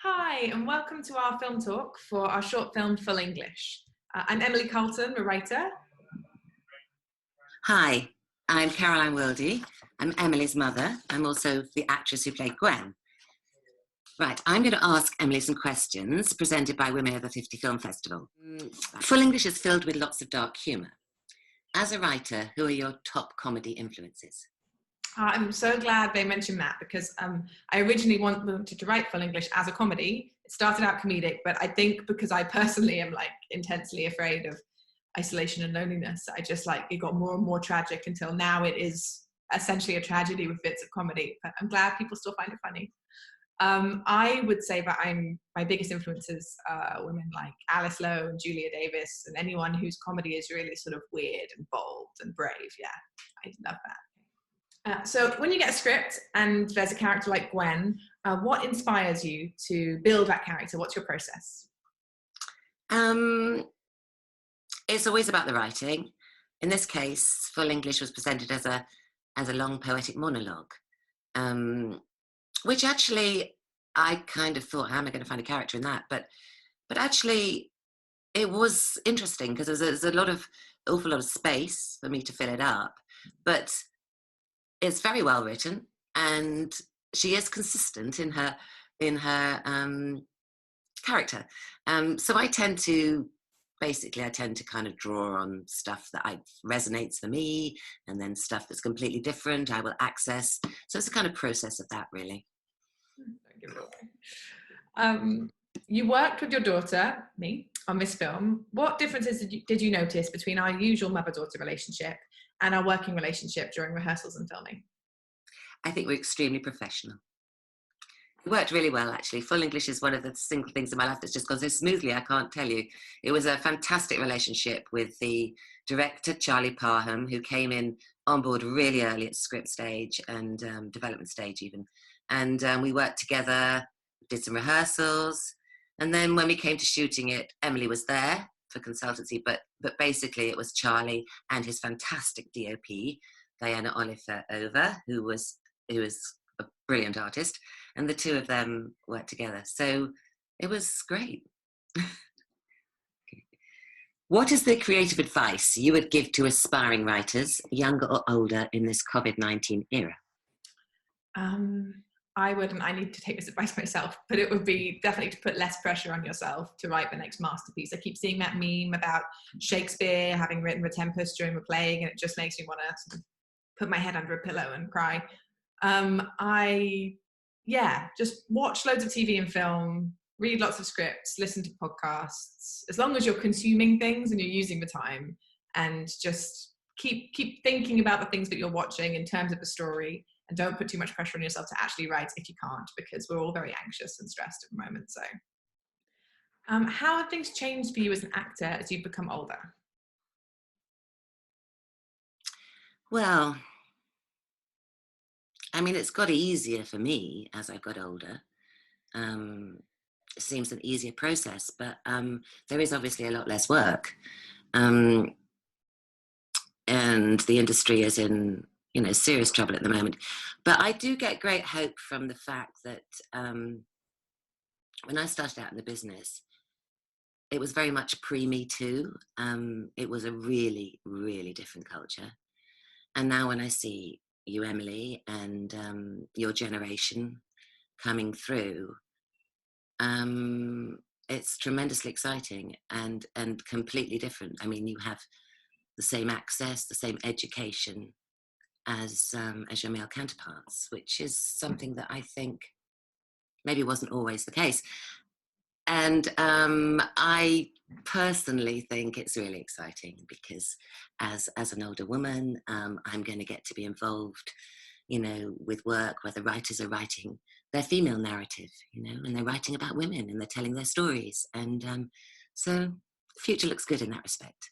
Hi, and welcome to our film talk for our short film Full English. I'm Emily Carlton, a writer. Hi, I'm Caroline Wildi. I'm Emily's mother. I'm also the actress who played Gwen. Right, I'm going to ask Emily some questions presented by Women of the 50 Film Festival. Full English is filled with lots of dark humour. As a writer, who are your top comedy influences? I'm so glad they mentioned that because I originally wanted to write Full English as a comedy. It started out comedic, but I think because I personally am intensely afraid of isolation and loneliness, it got more and more tragic until now it is essentially a tragedy with bits of comedy. But I'm glad people still find it funny. I would say that my biggest influences are women like Alice Lowe and Julia Davis and anyone whose comedy is really sort of weird and bold and brave. Yeah, I love that. So when you get a script and there's a character like Gwen, what inspires you to build that character? What's your process? It's always about the writing. In this case, Full English was presented as a long poetic monologue, which actually I kind of thought, how am I going to find a character in that? But actually, it was interesting because there's an awful lot of space for me to fill it up, but it's very well written, and she is consistent in her character. So I tend to kind of draw on stuff that resonates for me, and then stuff that's completely different I will access. So it's a kind of process of that, really. Don't give it away. You worked with your daughter, me, on this film. What differences did you notice between our usual mother-daughter relationship and our working relationship during rehearsals and filming? I think we're extremely professional. It worked really well, actually. Full English is one of the single things in my life that's just gone so smoothly, I can't tell you. It was a fantastic relationship with the director, Charlie Parham, who came in on board really early at script stage and development stage even. And we worked together, did some rehearsals. And then when we came to shooting it, Emily was there for consultancy, but basically it was Charlie and his fantastic DOP, Diana Oliver Over, who was a brilliant artist, and the two of them worked together. So it was great. What is the creative advice you would give to aspiring writers, younger or older, in this COVID-19 era? I would, and I need to take this advice myself, but it would be definitely to put less pressure on yourself to write the next masterpiece. I keep seeing that meme about Shakespeare having written The Tempest during the plague, and it just makes me want to sort of put my head under a pillow and cry. Just watch loads of TV and film, read lots of scripts, listen to podcasts, as long as you're consuming things and you're using the time, and just keep thinking about the things that you're watching in terms of the story, and don't put too much pressure on yourself to actually write if you can't, because we're all very anxious and stressed at the moment. So how have things changed for you as an actor as you've become older? Well, I mean, it's got easier for me as I've got older. It seems an easier process, but there is obviously a lot less work. And the industry is in, serious trouble at the moment. But I do get great hope from the fact that when I started out in the business, it was very much pre-Me Too. It was a really, really different culture. And now when I see you, Emily, and your generation coming through, it's tremendously exciting and completely different. I mean, you have the same access, the same education as your male counterparts, which is something that I think maybe wasn't always the case. And I personally think it's really exciting because as an older woman, I'm going to get to be involved, with work where the writers are writing their female narrative, and they're writing about women and they're telling their stories. And so the future looks good in that respect.